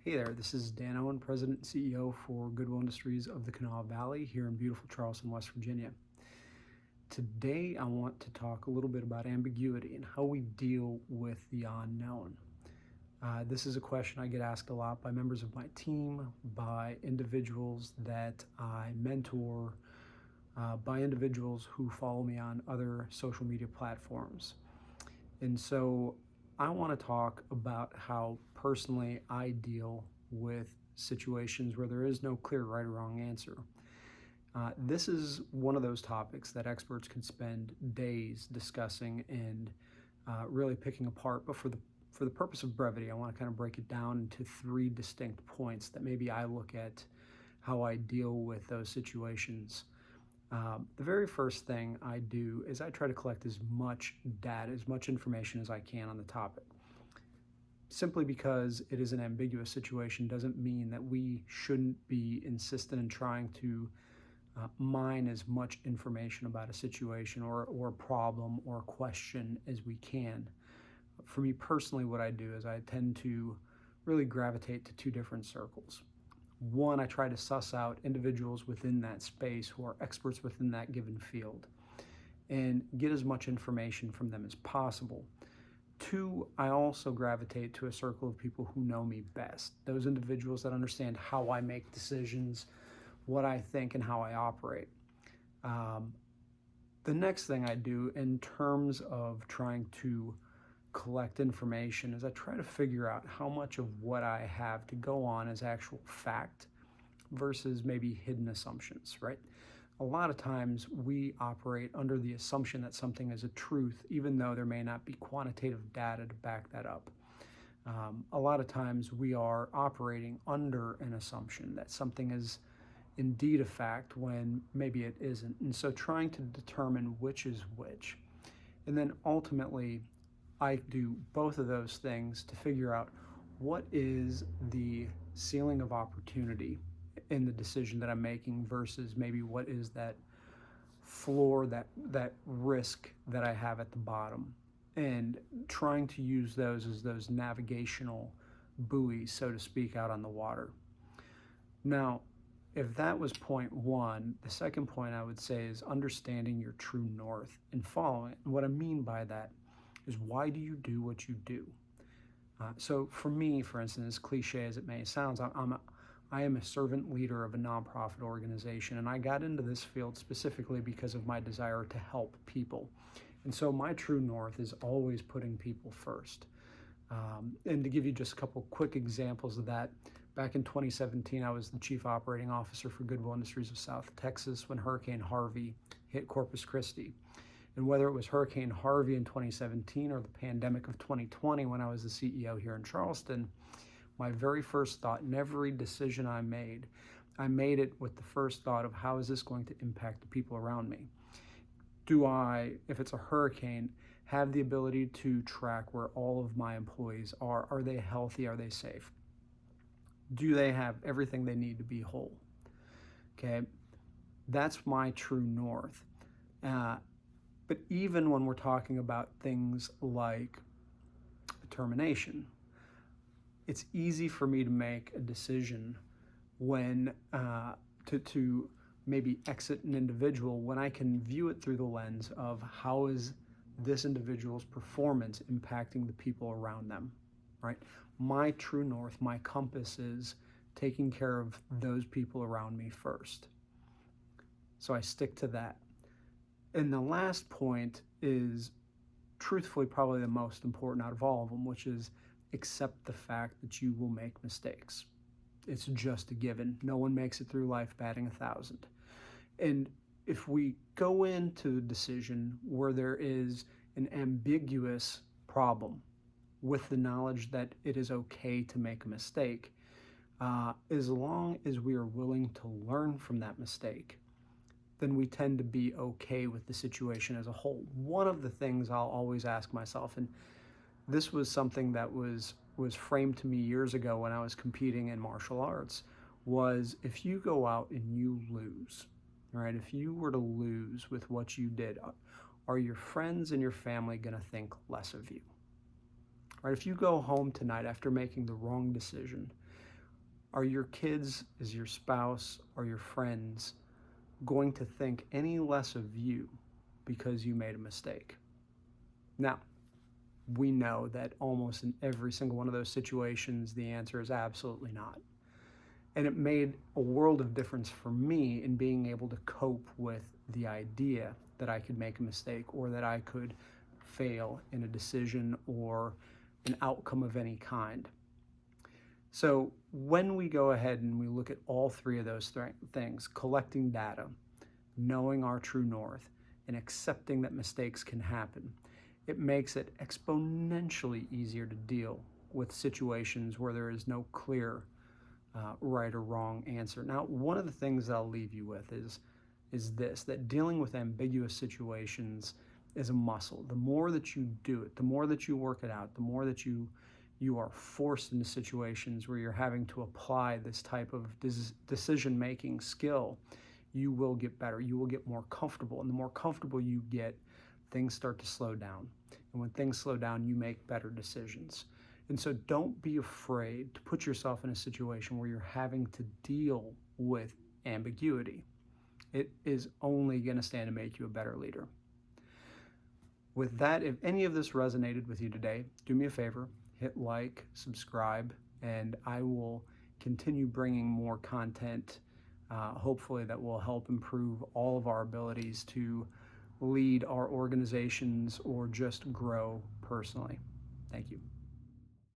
Hey there, this is Dan Owen, President and CEO for Goodwill Industries of the Kanawha Valley here in beautiful Charleston, West Virginia. Today, I want to talk a little bit about ambiguity and how we deal with the unknown. This is a question I get asked a lot by members of my team, by individuals that I mentor, by individuals who follow me on other social media platforms. And so I want to talk about how personally I deal with situations where there is no clear right or wrong answer. This is one of those topics that experts can spend days discussing and really picking apart. But for the purpose of brevity, I want to kind of break it down into three distinct points that maybe I look at how I deal with those situations. The very first thing I do is I try to collect as much data, as much information as I can on the topic. Simply because it is an ambiguous situation doesn't mean that we shouldn't be insistent in trying to mine as much information about a situation or problem or question as we can. For me personally, what I do is I tend to really gravitate to two different circles. One, I try to suss out individuals within that space who are experts within that given field and get as much information from them as possible. Two, I also gravitate to a circle of people who know me best, those individuals that understand how I make decisions, what I think, and how I operate. The next thing I do in terms of trying to collect information is I try to figure out how much of what I have to go on is actual fact versus maybe hidden assumptions, right? A lot of times we operate under the assumption that something is a truth, even though there may not be quantitative data to back that up. A lot of times we are operating under an assumption that something is indeed a fact when maybe it isn't. And so trying to determine which is which. And then ultimately, I do both of those things to figure out what is the ceiling of opportunity in the decision that I'm making versus maybe what is that floor, that risk that I have at the bottom, and trying to use those as those navigational buoys, so to speak, out on the water. Now, if that was point one, the second point I would say is understanding your true north and following it. And what I mean by that is, why do you do what you do? So for me, for instance, as cliche as it may sound, I am a servant leader of a nonprofit organization, and I got into this field specifically because of my desire to help people. And so my true north is always putting people first. And to give you just a couple quick examples of that, back in 2017, I was the Chief Operating Officer for Goodwill Industries of South Texas when Hurricane Harvey hit Corpus Christi. And whether it was Hurricane Harvey in 2017 or the pandemic of 2020 when I was the CEO here in Charleston, my very first thought in every decision I made it with the first thought of, how is this going to impact the people around me? Do I, if it's a hurricane, have the ability to track where all of my employees are? Are they healthy? Are they safe? Do they have everything they need to be whole? Okay, that's my true north. But even when we're talking about things like termination, it's easy for me to make a decision when to maybe exit an individual when I can view it through the lens of, how is this individual's performance impacting the people around them, right? My true north, my compass is taking care of those people around me first. So I stick to that. And the last point is truthfully probably the most important out of all of them, which is accept the fact that you will make mistakes. It's just a given. No one makes it through life batting 1,000. And if we go into a decision where there is an ambiguous problem with the knowledge that it is okay to make a mistake, as long as we are willing to learn from that mistake, then we tend to be okay with the situation as a whole. One of the things I'll always ask myself, and this was something that was framed to me years ago when I was competing in martial arts, was, if you go out and you lose, right? If you were to lose with what you did, are your friends and your family going to think less of you? Right? If you go home tonight after making the wrong decision, Are your kids, is your spouse, or your friends going to think any less of you because you made a mistake? Now, we know that almost in every single one of those situations, the answer is absolutely not. And it made a world of difference for me in being able to cope with the idea that I could make a mistake or that I could fail in a decision or an outcome of any kind. So when we go ahead and we look at all three of those things, collecting data, knowing our true north, and accepting that mistakes can happen, it makes it exponentially easier to deal with situations where there is no clear right or wrong answer. Now, one of the things that I'll leave you with is this, that dealing with ambiguous situations is a muscle. The more that you do it, the more that you work it out, the more that you are forced into situations where you're having to apply this type of decision-making skill, you will get better. You will get more comfortable. And the more comfortable you get, things start to slow down. And when things slow down, you make better decisions. And so don't be afraid to put yourself in a situation where you're having to deal with ambiguity. It is only going to stand to make you a better leader. With that, if any of this resonated with you today, do me a favor, hit like, subscribe, and I will continue bringing more content, hopefully that will help improve all of our abilities to lead our organizations or just grow personally. Thank you.